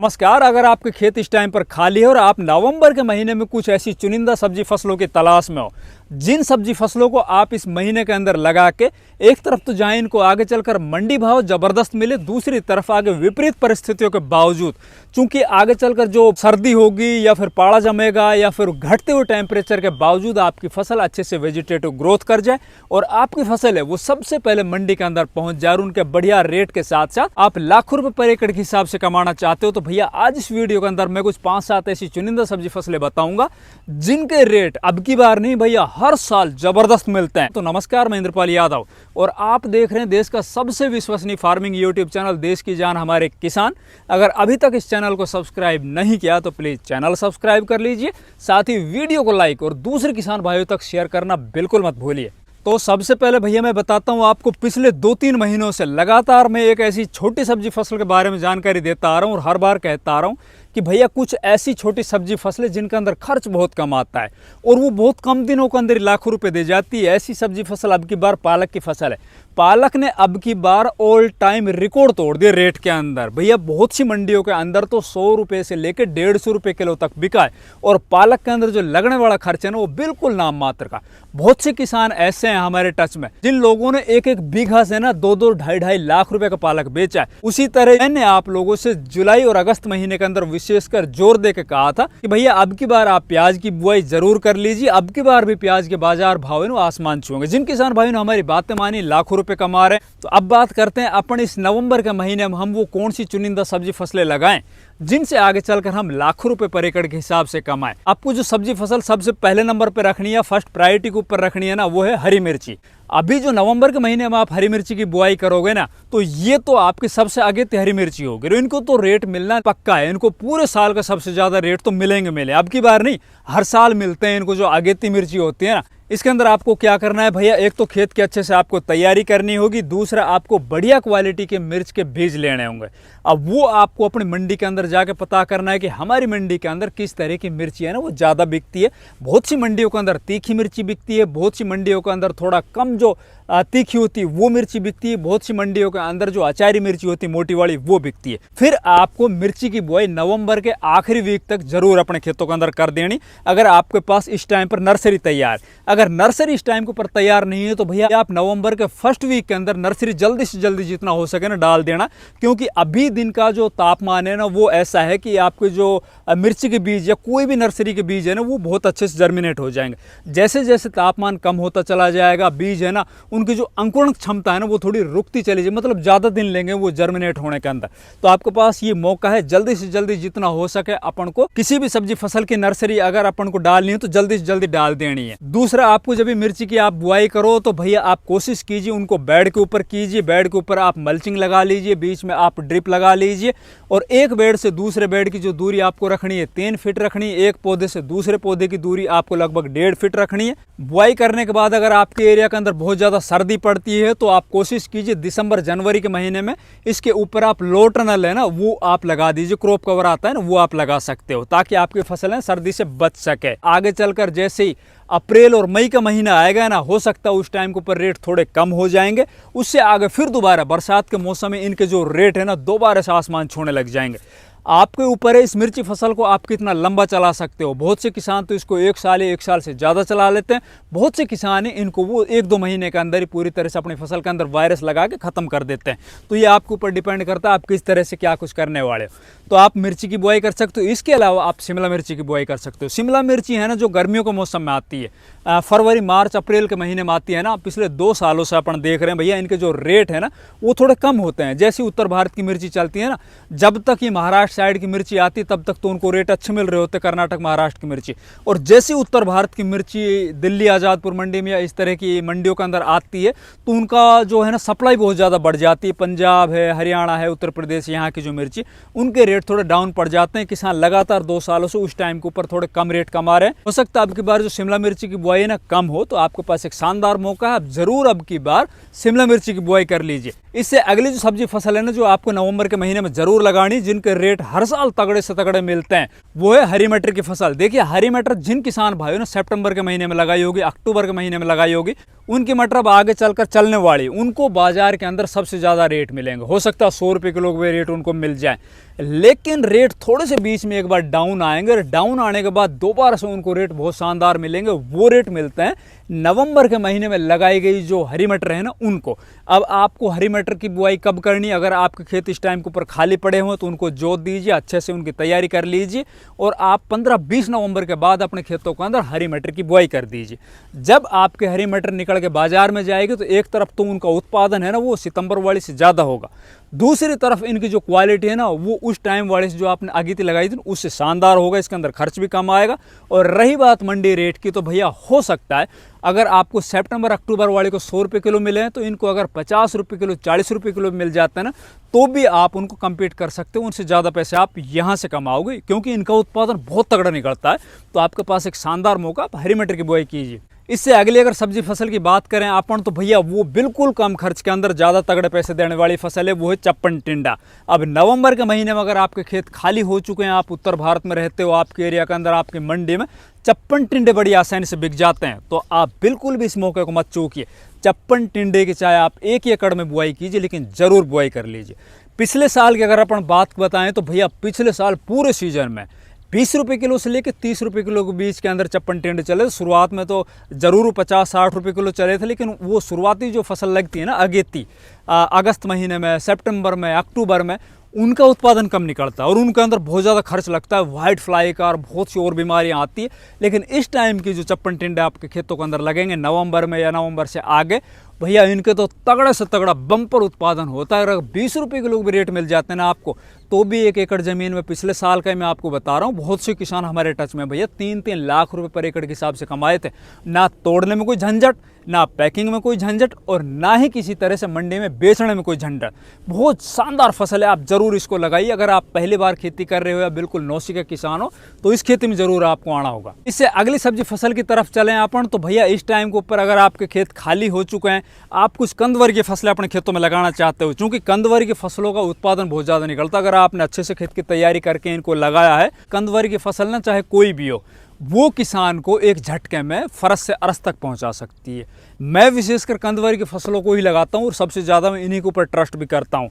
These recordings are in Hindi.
नमस्कार। अगर आपके खेत इस टाइम पर खाली है और आप नवंबर के महीने में कुछ ऐसी चुनिंदा सब्जी फसलों की तलाश में हो, जिन सब्जी फसलों को आप इस महीने के अंदर लगा के एक तरफ तो जहां इनको आगे चलकर मंडी भाव जबरदस्त मिले, दूसरी तरफ आगे विपरीत परिस्थितियों के बावजूद, चूंकि आगे चलकर जो सर्दी होगी या फिर पाला जमेगा या फिर घटते हुए टेम्परेचर के बावजूद आपकी फसल अच्छे से वेजिटेटिव ग्रोथ कर जाए और आपकी फसल है वो सबसे पहले मंडी के अंदर पहुंच जाए और उनके बढ़िया रेट के साथ साथ आप लाखों रुपए पर एकड़ के हिसाब से कमाना चाहते हो, तो भैया आज इस वीडियो के अंदर मैं कुछ 5-7 ऐसी चुनिंदा सब्जी फसलें बताऊंगा जिनके रेट अब की बार नहीं भैया हर साल जबरदस्त मिलते हैं। तो नमस्कार, मैं इंद्रपाल यादव और आप देख रहे हैं देश का सबसे विश्वसनीय फार्मिंग यूट्यूब चैनल देश की जान हमारे किसान। अगर अभी तक इस चैनल को सब्सक्राइब नहीं किया तो प्लीज चैनल सब्सक्राइब कर लीजिए, साथ ही वीडियो को लाइक और दूसरे किसान भाइयों तक शेयर करना बिल्कुल मत भूलिए। तो सबसे पहले भैया मैं बताता हूँ आपको, पिछले 2-3 महीनों से लगातार मैं एक ऐसी छोटी सब्जी फसल के बारे में जानकारी देता आ रहा हूँ और हर बार कहता आ रहा हूँ कि भैया कुछ ऐसी छोटी सब्जी फसलें जिनके अंदर खर्च बहुत कम आता है और वो बहुत कम दिनों के अंदर लाखों रुपए दे जाती है। ऐसी सब्जी फसल अब की बार पालक की फसल है। पालक ने अब की बार ऑल टाइम रिकॉर्ड तोड़ दिए रेट के अंदर। भैया बहुत सी मंडियों के अंदर तो 100 रुपये से लेकर 150 रुपये किलो तक बिका है और पालक के अंदर जो लगने वाला खर्च है ना वो बिल्कुल नाम मात्र का। बहुत से किसान ऐसे हैं हमारे टच में जिन लोगों ने एक बीघा से ना 2-2, 2.5 लाख रुपए का पालक बेचा है। उसी तरह मैंने आप लोगों से जुलाई और अगस्त महीने के अंदर विशेषकर जोर दे के कहा था कि भैया अब की बार आप प्याज की बुआई जरूर कर लीजिए, अब की बार भी प्याज के बाजार भाव है आसमान छूएंगे। जिन किसान भाइयों ने हमारी बातें मानी लाखों रुपए कमा रहे हैं। तो अब बात करते हैं अपन इस नवंबर के महीने में हम वो कौन सी चुनिंदा सब्जी फसलें लगाएं जिनसे आगे चलकर हम लाखों रुपए पर एकड़ के हिसाब से कमाएं। आपको जो सब्जी फसल सबसे पहले नंबर पर रखनी है, फर्स्ट प्रायोरिटी के ऊपर रखनी है ना, वो है हरी मिर्ची। अभी जो नवंबर के महीने में आप हरी मिर्ची की बुआई करोगे ना तो ये तो आपकी सबसे आगे हरी मिर्ची होगी। इनको तो रेट मिलना पक्का है, इनको पूरे साल का सबसे ज्यादा रेट तो मिले अब की बार नहीं, हर साल मिलते हैं इनको जो अगेती मिर्ची होती है ना। इसके अंदर आपको क्या करना है भैया, एक तो खेत के अच्छे से आपको तैयारी करनी होगी, दूसरा आपको बढ़िया क्वालिटी के मिर्च के बीज लेने होंगे। अब वो आपको अपनी मंडी के अंदर जाके पता करना है कि हमारी मंडी के अंदर किस तरह की मिर्ची है ना वो ज़्यादा बिकती है। बहुत सी मंडियों के अंदर तीखी मिर्ची बिकती है, बहुत सी मंडियों के अंदर थोड़ा कम जो तीखी होती है वो मिर्ची बिकती है, बहुत सी मंडियों के अंदर जो अचारी मिर्ची होती है मोटी वाली वो बिकती है। फिर आपको मिर्ची की बुआई नवंबर के आखिरी वीक तक जरूर अपने खेतों के अंदर कर देनी, अगर आपके पास इस टाइम पर नर्सरी तैयार। अगर नर्सरी इस टाइम के ऊपर तैयार नहीं है तो भैया आप नवंबर के फर्स्ट वीक के अंदर नर्सरी जल्दी से जल्दी जितना हो सके ना डाल देना, क्योंकि अभी दिन का जो तापमान है ना वो ऐसा है कि आपके जो मिर्ची के बीज या कोई भी नर्सरी के बीज है ना वो बहुत अच्छे से जर्मिनेट हो जाएंगे। जैसे जैसे तापमान कम होता चला जाएगा बीज है ना उनकी जो अंकुरण क्षमता है ना वो थोड़ी रुकती चली जाए, मतलब ज़्यादा दिन लेंगे वो जर्मिनेट होने के अंदर। तो आपके पास ये मौका है जल्दी से जल्दी जितना हो सके अपन को किसी भी सब्जी फसल की नर्सरी अगर अपन को डालनी है तो जल्दी से जल्दी डाल देनी है। दूसरा, आपको जब भी मिर्ची की आप बुआई करो तो भैया आप कोशिश कीजिए उनको बेड के ऊपर कीजिए, बेड के ऊपर आप मल्चिंग लगा लीजिए, बीच में आप ड्रिप लगा लीजिए और एक बेड से दूसरे बेड की जो दूरी आपको रखनी है 3 फीट रखनी है, एक पौधे से दूसरे पौधे की दूरी आपको लगभग 1.5 फीट रखनी है। बुआई करने के बाद अगर आपके एरिया के अंदर बहुत ज़्यादा सर्दी पड़ती है तो आप कोशिश कीजिए दिसंबर जनवरी के महीने में इसके ऊपर आप लो टनल है ना वो आप लगा दीजिए, क्रॉप कवर आता है ना वो आप लगा सकते हो ताकि आपकी फसलें सर्दी से बच सके। आगे चलकर जैसे ही अप्रैल और मई का महीना आएगा ना हो सकता है उस टाइम के ऊपर रेट थोड़े कम हो जाएंगे, उससे आगे फिर दोबारा बरसात के मौसम में इनके जो रेट है ना दोबारा से आसमान छूने लग जाएंगे। आपके ऊपर है इस मिर्ची फसल को आप कितना लंबा चला सकते हो। बहुत से किसान तो इसको 1 साल या 1 साल से ज़्यादा चला लेते हैं, बहुत से किसान हैं इनको वो 1-2 महीने के अंदर ही पूरी तरह से अपनी फसल के अंदर वायरस लगा के ख़त्म कर देते हैं। तो ये आपके ऊपर डिपेंड करता है आप किस तरह से क्या कुछ करने वाले हो। तो आप मिर्ची की बुआई कर सकते हो, इसके अलावा आप शिमला मिर्ची की बुआई कर सकते हो। शिमला मिर्ची है ना जो गर्मियों के मौसम में आती है, फरवरी मार्च अप्रैल के महीने में आती है ना, पिछले 2 सालों से अपन देख रहे हैं भैया इनके जो रेट है ना वो थोड़े कम होते हैं। जैसे उत्तर भारत की मिर्ची चलती है ना, जब तक ये महाराष्ट्र साइड की मिर्ची आती तब तक तो उनको रेट अच्छे मिल रहे होते, कर्नाटक महाराष्ट्र की मिर्ची। और जैसे उत्तर भारत की मिर्ची दिल्ली आज़ादपुर मंडी में या इस तरह की मंडियों के अंदर आती है तो उनका जो है ना सप्लाई बहुत ज़्यादा बढ़ जाती है। पंजाब है, हरियाणा है, उत्तर प्रदेश, यहाँ की जो मिर्ची उनके रेट थोड़े डाउन पड़ जाते हैं। किसान लगातार 2 सालों से उस टाइम के ऊपर थोड़े कम रेट कमा रहे हैं। हो सकता है अब की बार जो शिमला मिर्ची की बुआई ना कम हो तो आपके पास एक शानदार मौका है, आप जरूर अब की बार शिमला मिर्ची की बुआई कर लीजिए। इससे अगली जो सब्जी फसल है ना जो आपको नवंबर के महीने में जरूर लगानी, जिनके रेट रेट हर साल तगड़े से तगड़े मिलते हैं, वो है हरी मटर की फसल। देखिए हरी मटर जिन किसान भाइयों ने सितंबर के महीने में लगाई होगी, अक्टूबर के महीने में लगाई होगी, उनकी मटर अब आगे चलकर चलने वाली, उनको बाजार के अंदर सबसे ज़्यादा रेट मिलेंगे। हो सकता है 100 रुपये किलो के रेट उनको मिल जाए, लेकिन रेट थोड़े से बीच में एक बार डाउन आएंगे और डाउन आने के बाद दोबारा से उनको रेट बहुत शानदार मिलेंगे। वो रेट मिलते हैं नवंबर के महीने में लगाई गई जो हरी मटर है ना उनको। अब आपको हरी मटर की बुआई कब करनी है? अगर आपके खेत इस टाइम के ऊपर खाली पड़े हों तो उनको जोत दीजिए, अच्छे से उनकी तैयारी कर लीजिए और आप 15-20 नवंबर के बाद अपने खेतों के अंदर हरी मटर की बुआई कर दीजिए। जब आपके हरी मटर निकल के बाजार में जाएगी तो एक तरफ तो उनका उत्पादन है ना वो सितंबर वाली से ज़्यादा होगा, दूसरी तरफ इनकी जो क्वालिटी है ना वो उस टाइम वाले से जो आपने अगेती लगाई थी उससे शानदार होगा। इसके अंदर खर्च भी कम आएगा। और रही बात मंडी रेट की, तो भैया हो सकता है अगर आपको सितंबर अक्टूबर वाले को 100 रुपये किलो मिले हैं तो इनको अगर 50 रुपये किलो 40 रुपये किलो मिल जाता है ना तो भी आप उनको कम्पीट कर सकते हो, उनसे ज़्यादा पैसे आप यहाँ से कमाओगे क्योंकि इनका उत्पादन बहुत तगड़ा निकलता है। तो आपके पास एक शानदार मौका, आप हरी मटर की बुआई कीजिए। इससे अगली अगर सब्जी फसल की बात करें अपन, तो भैया वो बिल्कुल कम खर्च के अंदर ज़्यादा तगड़े पैसे देने वाली फसल है, वो है चप्पन टिंडा। अब नवंबर के महीने में अगर आपके खेत खाली हो चुके हैं, आप उत्तर भारत में रहते हो, आपके एरिया के अंदर आपकी मंडी में चप्पन टिंडे बड़ी आसानी से बिक जाते हैं, तो आप बिल्कुल भी इस मौके को मत चूकिए। चप्पन टिंडे की चाहे आप 1 एकड़ में बुआई कीजिए, लेकिन ज़रूर बुआई कर लीजिए। पिछले साल की अगर अपन बात बताएं तो भैया पिछले साल पूरे सीजन में 20 रुपये किलो से लेकर 30 रुपये किलो के बीच के अंदर चप्पन टिंडे चले। शुरुआत में तो ज़रूर 50-60 रुपये किलो चले थे, लेकिन वो शुरुआती जो फसल लगती है ना अगेती, अगस्त महीने में, सितंबर में, अक्टूबर में, उनका उत्पादन कम निकलता है और उनके अंदर बहुत ज़्यादा खर्च लगता है, वाइट फ्लाई का और बहुत सी और बीमारियाँ आती है। लेकिन इस टाइम की जो चप्पन टिंडे आपके खेतों के अंदर लगेंगे नवंबर में या नवंबर से आगे, भैया इनके तो तगड़ा से तगड़ा बम्पर उत्पादन होता है। अगर 20 रुपये किलो भी रेट मिल जाते हैं ना आपको, तो भी 1 एकड़ ज़मीन में पिछले साल का मैं आपको बता रहा हूँ, बहुत से किसान हमारे टच में भैया 3-3 लाख रुपए पर एकड़ के हिसाब से कमाए थे। ना तोड़ने में कोई झंझट, ना पैकिंग में कोई झंझट और ना ही किसी तरह से मंडी में बेचने में कोई झंझट। बहुत शानदार फसल है, आप ज़रूर इसको लगाइए। अगर आप पहली बार खेती कर रहे हो या बिल्कुल नौसी के किसान हो तो इस खेती में ज़रूर आपको आना होगा। इससे अगली सब्जी फसल की तरफ चलें अपन, तो भैया इस टाइम के ऊपर अगर आपके खेत खाली हो चुके हैं, आप कुछ कंद वर्ग की फसलें अपने खेतों में लगाना चाहते हो, क्योंकि कंद वर्ग की फसलों का उत्पादन बहुत ज़्यादा निकलता है। अगर आपने अच्छे से खेत की तैयारी करके इनको लगाया है, कंद वर्ग की फसल ना चाहे कोई भी हो, वो किसान को एक झटके में फरस से अरस तक पहुंचा सकती है। मैं विशेषकर कंद वर्ग की फसलों को ही लगाता हूं और सबसे ज़्यादा मैं इन्हीं के ऊपर ट्रस्ट भी करता हूं।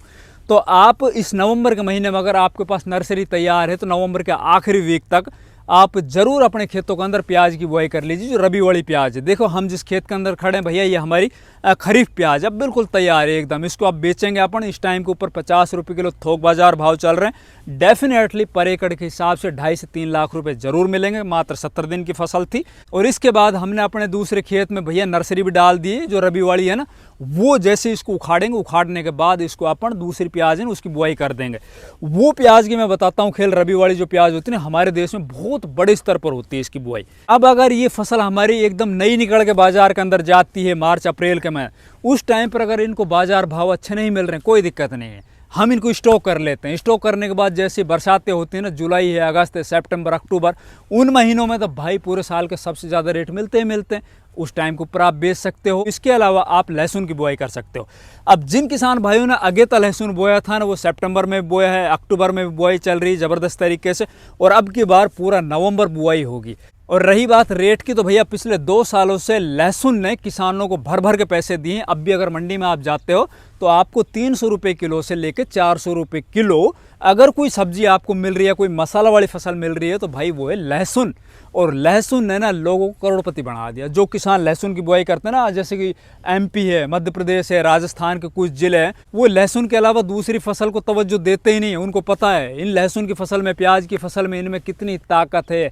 तो आप इस नवंबर के महीने में अगर आपके पास नर्सरी तैयार है तो नवंबर के आखिरी वीक तक आप ज़रूर अपने खेतों के अंदर प्याज की बुआई कर लीजिए, जो रबी वाली प्याज है। देखो हम जिस खेत के अंदर खड़े हैं भैया, ये हमारी खरीफ प्याज अब बिल्कुल तैयार है एकदम। इसको आप बेचेंगे अपन, इस टाइम के ऊपर 50 रुपये किलो थोक बाजार भाव चल रहे हैं। डेफिनेटली पर एकड़ के हिसाब से 2.5 से 3 लाख रुपए जरूर मिलेंगे। मात्र 70 दिन की फसल थी। और इसके बाद हमने अपने दूसरे खेत में भैया नर्सरी भी डाल दी है, जो रबी वाली है ना, वो जैसे इसको उखाड़ेंगे, उखाड़ने के बाद इसको अपन दूसरी प्याज है ना उसकी बुआई कर देंगे। वो प्याज की मैं बताता हूँ, खेल रबी वाली जो प्याज होती है ना, हमारे देश में बहुत बड़े स्तर पर होती है इसकी बुआई। अब अगर ये फसल हमारी एकदम नई निकल के बाजार के अंदर जाती है मार्च अप्रैल के में, उस टाइम पर अगर इनको बाजार भाव अच्छे नहीं मिल रहे हैं, कोई दिक्कत नहीं है, हम इनको स्टॉक कर लेते हैं। स्टॉक करने के बाद जैसे बरसातें होती हैं ना, जुलाई है, अगस्त है, सितंबर, अक्टूबर, उन महीनों में तो भाई पूरे साल के सबसे ज़्यादा रेट मिलते ही मिलते हैं। उस टाइम के ऊपर आप बेच सकते हो। इसके अलावा आप लहसुन की बुआई कर सकते हो। अब जिन किसान भाइयों ने अगेता लहसुन बोया था ना, वो सितंबर में बोया है, अक्टूबर में बुआई चल रही है ज़बरदस्त तरीके से, और अब की बार पूरा नवंबर बुआई होगी। और रही बात रेट की, तो भैया पिछले 2 सालों से लहसुन ने किसानों को भर भर के पैसे दिए। अब भी अगर मंडी में आप जाते हो तो आपको 300 रुपये किलो से लेकर 400 रुपये किलो अगर कोई सब्जी आपको मिल रही है, कोई मसाला वाली फसल मिल रही है, तो भाई वो है लहसुन। और लहसुन ने ना लोगों को करोड़पति बना दिया। जो किसान लहसुन की बुआई करते हैं ना, जैसे कि MP है, मध्य प्रदेश है, राजस्थान के कुछ जिले हैं, वो लहसुन के अलावा दूसरी फसल को तवज्जो देते ही नहीं है। उनको पता है इन लहसुन की फसल में, प्याज की फसल में, इनमें कितनी ताकत है,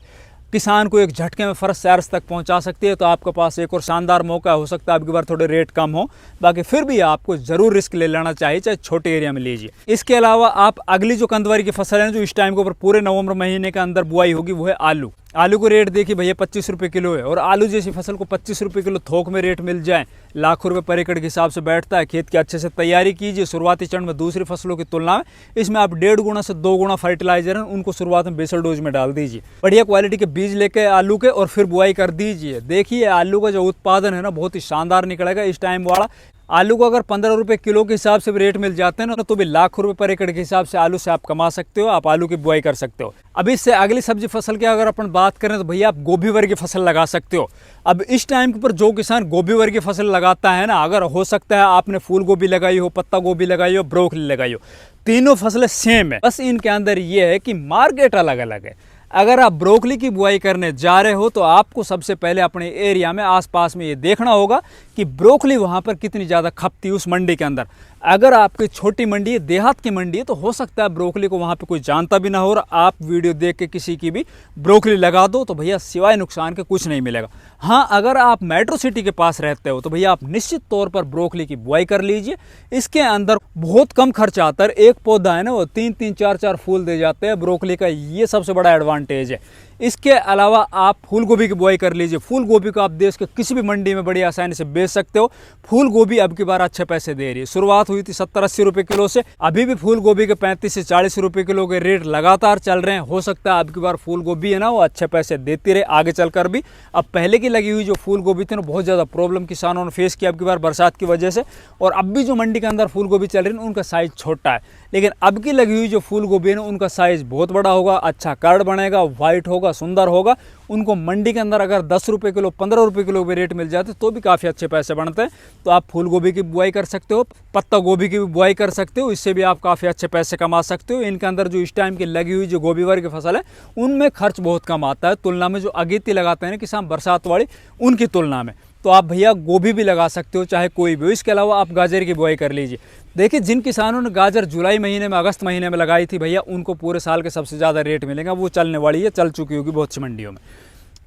किसान को एक झटके में फरस से अर्स तक पहुंचा सकती है। तो आपके पास एक और शानदार मौका हो सकता है, आपकी बार थोड़े रेट कम हो, बाकी फिर भी आपको जरूर रिस्क ले लेना चाहिए, चाहे छोटे एरिया में लीजिए। इसके अलावा आप अगली जो कंदवारी की फसल है, जो इस टाइम के ऊपर पूरे नवंबर महीने के अंदर बुआई होगी, वो है आलू। आलू को रेट देखिए भैया 25 रुपये किलो है। और आलू जैसी फसल को 25 रुपये किलो थोक में रेट मिल जाए, लाखों रुपए पर एकड़ के हिसाब से बैठता है। खेत की अच्छे से तैयारी कीजिए। शुरुआती चरण में दूसरी फसलों की तुलना में इसमें आप 1.5 गुना से 2 गुना फर्टिलाइजर है उनको शुरुआत में बेसल डोज में डाल दीजिए। बढ़िया क्वालिटी के बीज लेके आलू के और फिर बुआई कर दीजिए। देखिए आलू का जो उत्पादन है ना, बहुत ही शानदार निकलेगा इस टाइम वाला। आलू को अगर 15 रुपये किलो के हिसाब से भी रेट मिल जाते हैं ना, तो भी लाखों रुपए पर एकड़ के हिसाब से आलू से आप कमा सकते हो, आप आलू की बुआई कर सकते हो। अब इससे अगली सब्जी फसल की अगर अपन बात करें तो भैया आप गोभी वर्गीय फसल लगा सकते हो। अब इस टाइम के ऊपर जो किसान गोभी वर्गीय फसल लगाता है ना, अगर हो सकता है आपने फूल गोभी लगाई हो, पत्ता गोभी लगाई हो, ब्रोकली लगाई हो, तीनों फसलें सेम है, बस इनके अंदर ये है कि मार्केट अलग अलग है। अगर आप ब्रोकली की बुआई करने जा रहे हो तो आपको सबसे पहले अपने एरिया में आसपास में ये देखना होगा कि ब्रोकली वहाँ पर कितनी ज़्यादा खपती है उस मंडी के अंदर। अगर आपकी छोटी मंडी है, देहात की मंडी है, तो हो सकता है ब्रोकली को वहाँ पे कोई जानता भी ना हो और आप वीडियो देख के किसी की भी ब्रोकली लगा दो तो भैया सिवाय नुकसान के कुछ नहीं मिलेगा। हाँ, अगर आप मेट्रो सिटी के पास रहते हो तो भैया आप निश्चित तौर पर ब्रोकली की बुआई कर लीजिए। इसके अंदर बहुत कम खर्च आता है, एक पौधा है ना वो 3-3 4-4 फूल दे जाते हैं ब्रोकली का, ये सबसे बड़ा एडवांटेज है। इसके अलावा आप फूल गोभी की बुआई कर लीजिए। फूल गोभी को आप देश के किसी भी मंडी में बड़ी आसानी से बेच सकते हो। फूल गोभी अब की बार अच्छे पैसे दे रही है, शुरुआत हुई थी 70-80 रुपये किलो से, अभी भी फूल गोभी के 35 से 40 रुपये किलो के रेट लगातार चल रहे हैं। हो सकता है अब की बार फूल गोभी है ना वो अच्छे पैसे देती रहे आगे चलकर भी। अब पहले की लगी हुई जो फूल गोभी थी ना, बहुत ज़्यादा प्रॉब्लम किसानों ने फेस किया अब की बार बरसात की वजह से, और अब भी जो मंडी के अंदर फूल गोभी चल रही है उनका साइज़ छोटा है, लेकिन अब की लगी हुई जो फूल गोभी है ना उनका साइज़ बहुत बड़ा होगा, अच्छा कर्ड बनेगा, वाइट होगा, सुंदर होगा। उनको मंडी के अंदर अगर 10 रुपये किलो, 15 रुपये किलो भी रेट मिल जाते तो भी काफ़ी अच्छे पैसे बनते हैं। तो आप फूल गोभी की बुआई कर सकते हो, पत्ता गोभी की भी बुआई कर सकते हो, इससे भी आप काफ़ी अच्छे पैसे कमा सकते हो। इनके अंदर जो इस टाइम की लगी हुई जो गोभी वर्ग की फसल है उनमें खर्च बहुत कम आता है तुलना में जो अगेती लगाते हैं ना किसान बरसात वाली, उनकी तुलना में। तो आप भैया गोभी भी लगा सकते हो, चाहे कोई भी हो। इसके अलावा आप गाजर की बुआई कर लीजिए। देखिए, जिन किसानों ने गाजर जुलाई महीने में, अगस्त महीने में लगाई थी भैया, उनको पूरे साल के सबसे ज़्यादा रेट मिलेगा, वो चलने वाली है, चल चुकी होगी बहुत सी मंडियों में।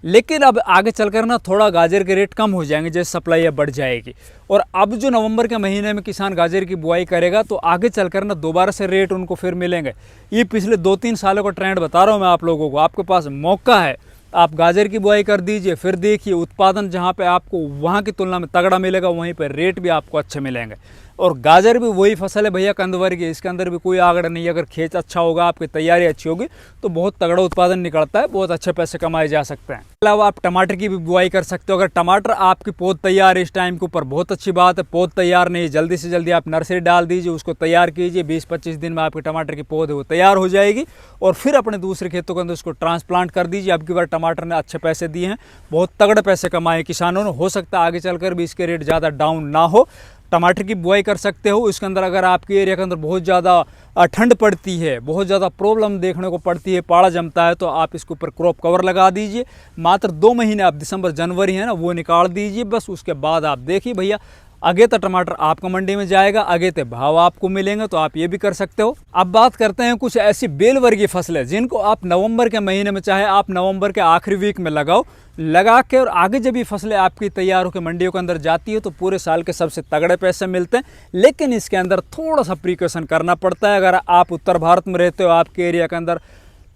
लेकिन अब आगे चलकर ना थोड़ा गाजर के रेट कम हो जाएंगे जैसे सप्लाई अब बढ़ जाएगी। और अब जो नवंबर के महीने में किसान गाजर की बुआई करेगा तो आगे चलकर ना दोबारा से रेट उनको फिर मिलेंगे। ये पिछले 2-3 सालों का ट्रेंड बता रहा हूँ मैं आप लोगों को। आपके पास मौका है, आप गाजर की बुआई कर दीजिए, फिर देखिए उत्पादन जहाँ पे आपको वहाँ की तुलना में तगड़ा मिलेगा, वहीं पर रेट भी आपको अच्छे मिलेंगे। और गाजर भी वही फसल है भैया कंदवर की, इसके अंदर भी कोई आगड़ नहीं है। अगर खेत अच्छा होगा, आपकी तैयारी अच्छी होगी तो बहुत तगड़ा उत्पादन निकलता है, बहुत अच्छे पैसे कमाए जा सकते हैं। इसके अलावा आप टमाटर की भी बुआई कर सकते हो। अगर टमाटर आपकी पौध तैयार है इस टाइम के ऊपर, बहुत अच्छी बात है। पौध तैयार नहीं, जल्दी से जल्दी आप नर्सरी डाल दीजिए, उसको तैयार कीजिए। 20-25 दिन में आपके टमाटर की पौध है वो तैयार हो जाएगी और फिर अपने दूसरे खेतों के अंदर उसको ट्रांसप्लांट कर दीजिए। अब की बार टमाटर ने अच्छे पैसे दिए हैं, बहुत तगड़े पैसे कमाए किसानों ने। हो सकता है आगे चलकर भी इसके रेट ज़्यादा डाउन ना हो। टमाटर की बुआई कर सकते हो। इसके अंदर अगर आपके एरिया के अंदर बहुत ज़्यादा ठंड पड़ती है, बहुत ज़्यादा प्रॉब्लम देखने को पड़ती है, पाड़ा जमता है, तो आप इसके ऊपर क्रॉप कवर लगा दीजिए। मात्र 2 महीने आप दिसंबर जनवरी है ना वो निकाल दीजिए बस। उसके बाद आप देखिए भैया आगे तो टमाटर आपका मंडी में जाएगा, आगे तो भाव आपको मिलेंगे, तो आप ये भी कर सकते हो। अब बात करते हैं कुछ ऐसी बेल वर्गीय फसलें जिनको आप नवंबर के महीने में, चाहे आप नवंबर के आखिरी वीक में लगाओ, लगा के और आगे जब ये फसलें आपकी तैयार होकर मंडियों के अंदर जाती है तो पूरे साल के सबसे तगड़े पैसे मिलते हैं। लेकिन इसके अंदर थोड़ा सा प्रिकॉशन करना पड़ता है। अगर आप उत्तर भारत में रहते हो, आपके एरिया के अंदर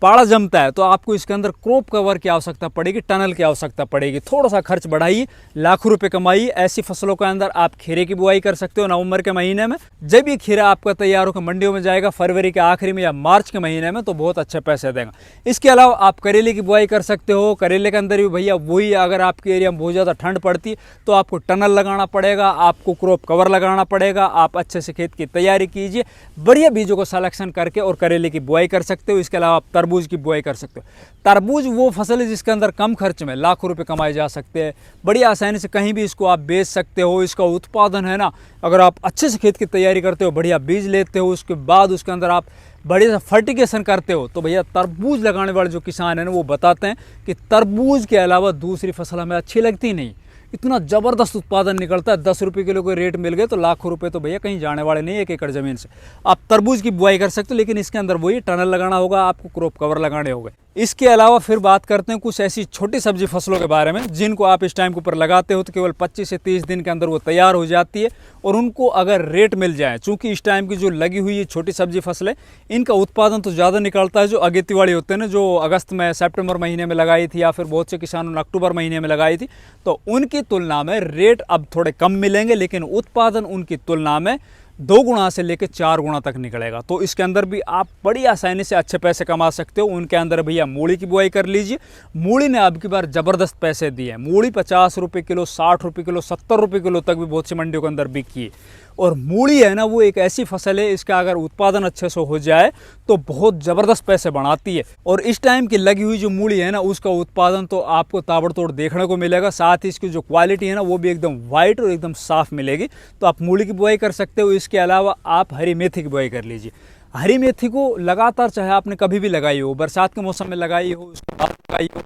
पाड़ा जमता है, तो आपको इसके अंदर क्रॉप कवर की आवश्यकता पड़ेगी, टनल की आवश्यकता पड़ेगी। थोड़ा सा खर्च बढ़ाइए, लाखों रुपए कमाइए। ऐसी फसलों के अंदर आप खीरे की बुआई कर सकते हो नवंबर के महीने में। जब ये खीरा आपका तैयार होकर मंडियों में जाएगा फरवरी के आखिरी में या मार्च के महीने में, तो बहुत अच्छे पैसे देगा। इसके अलावा आप करेले की बुआई कर सकते हो। करेले के अंदर भी भैया वही, अगर आपके एरिया में बहुत ज़्यादा ठंड पड़ती है तो आपको टनल लगाना पड़ेगा, आपको क्रॉप कवर लगाना पड़ेगा। आप अच्छे से खेत की तैयारी कीजिए, बढ़िया बीजों को सलेक्शन करके और करेले की बुआई कर सकते हो। इसके अलावा आप तरबूज की बुआई कर सकते हो। तरबूज वो फसल है जिसके अंदर कम खर्च में लाखों रुपए कमाए जा सकते हैं। बड़ी आसानी से कहीं भी इसको आप बेच सकते हो। इसका उत्पादन है ना, अगर आप अच्छे से खेत की तैयारी करते हो, बढ़िया बीज लेते हो, उसके बाद उसके अंदर आप बढ़िया फर्टिगेशन करते हो, तो भैया तरबूज लगाने वाले जो किसान हैं ना वो बताते हैं कि तरबूज के अलावा दूसरी फसल हमें अच्छी लगती नहीं। इतना ज़बरदस्त उत्पादन निकलता है। 10 रुपये किलो के रेट मिल गए तो लाखों रुपए तो भैया कहीं जाने वाले नहीं। 1 एकड़ ज़मीन से आप तरबूज की बुआई कर सकते हो, लेकिन इसके अंदर वही टनल लगाना होगा, आपको क्रॉप कवर लगाने होंगे। इसके अलावा फिर बात करते हैं कुछ ऐसी छोटी सब्जी फसलों के बारे में जिनको आप इस टाइम के ऊपर लगाते हो तो केवल 25 से 30 दिन के अंदर वो तैयार हो जाती है और उनको अगर रेट मिल जाए। चूँकि इस टाइम की जो लगी हुई है छोटी सब्जी फसलें, इनका उत्पादन तो ज़्यादा निकलता है। जो अगेती वाली होते हैं ना, जो अगस्त में, सितंबर महीने में लगाई थी, या फिर बहुत से किसानों ने अक्टूबर महीने में लगाई थी, तो उनकी तुलना में रेट अब थोड़े कम मिलेंगे, लेकिन उत्पादन उनकी तुलना में 2 गुना से लेकर 4 गुना तक निकलेगा। तो इसके अंदर भी आप बड़ी आसानी से अच्छे पैसे कमा सकते हो। उनके अंदर भैया मूली की बुआई कर लीजिए। मूली ने अब की बार ज़बरदस्त पैसे दिए हैं। मूली 50 रुपये किलो, 60 रुपये किलो, 70 रुपये किलो तक भी बहुत सी मंडियों के अंदर बिकी है। और मूली है ना, वो एक ऐसी फसल है, इसका अगर उत्पादन अच्छे से हो जाए तो बहुत ज़बरदस्त पैसे बनाती है। और इस टाइम की लगी हुई जो मूली है ना, उसका उत्पादन तो आपको ताबड़तोड़ देखने को मिलेगा। साथ ही इसकी जो क्वालिटी है ना, वो भी एकदम वाइट और एकदम साफ मिलेगी। तो आप मूली की बुआई कर सकते हो। इसके अलावा आप हरी मेथी की बुआई कर लीजिए। हरी मेथी को लगातार, चाहे आपने कभी भी लगाई हो, बरसात के मौसम में लगाई हो, उसके बाद लगाई हो,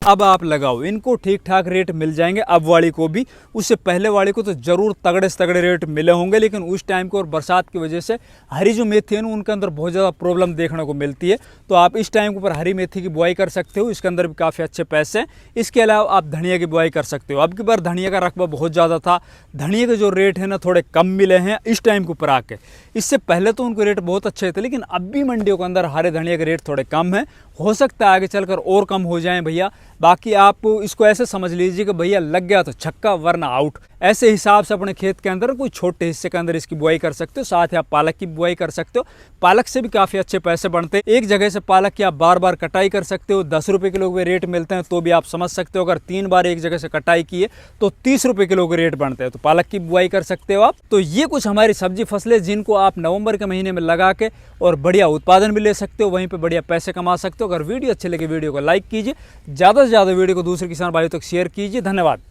अब आप लगाओ, इनको ठीक ठाक रेट मिल जाएंगे। अब वाली को भी, उससे पहले वाली को तो ज़रूर तगड़े से तगड़े रेट मिले होंगे, लेकिन उस टाइम को और बरसात की वजह से हरी जो मेथी है ना, उनके अंदर बहुत ज़्यादा प्रॉब्लम देखने को मिलती है। तो आप इस टाइम के ऊपर हरी मेथी की बुआई कर सकते हो। इसके अंदर भी काफ़ी अच्छे पैसे हैं। इसके अलावा आप धनिया की बुआई कर सकते हो। अब की बार धनिया का रकबा बहुत ज़्यादा था। धनिया के जो रेट है ना, थोड़े कम मिले हैं इस टाइम के ऊपर आके। इससे पहले तो उनके रेट बहुत अच्छे थे, लेकिन अब भी मंडियों के अंदर हरे धनिया के रेट थोड़े कम हैं। हो सकता है आगे चलकर और कम हो जाएं भैया। बाकी आप इसको ऐसे समझ लीजिए कि भैया लग गया तो छक्का वरना आउट। ऐसे हिसाब से अपने खेत के अंदर कोई छोटे हिस्से के अंदर इसकी बुआई कर सकते हो। साथ ही आप पालक की बुआई कर सकते हो। पालक से भी काफ़ी अच्छे पैसे बनते हैं। एक जगह से पालक की आप बार बार कटाई कर सकते हो। 10 रुपये किलो के रेट मिलते हैं, तो भी आप समझ सकते हो अगर 3 बार एक जगह से कटाई की है तो 30 रुपये किलो के रेट बनते हैं। तो पालक की बुआई कर सकते हो आप। तो ये कुछ हमारी सब्जी फसलें जिनको आप नवंबर के महीने में लगा के और बढ़िया उत्पादन भी ले सकते हो, वहीं पर बढ़िया पैसे कमा सकते हो। अगर वीडियो अच्छे लगे, वीडियो को लाइक कीजिए, ज़्यादा से ज़्यादा वीडियो को दूसरे किसान भाइयों तक शेयर कीजिए। धन्यवाद।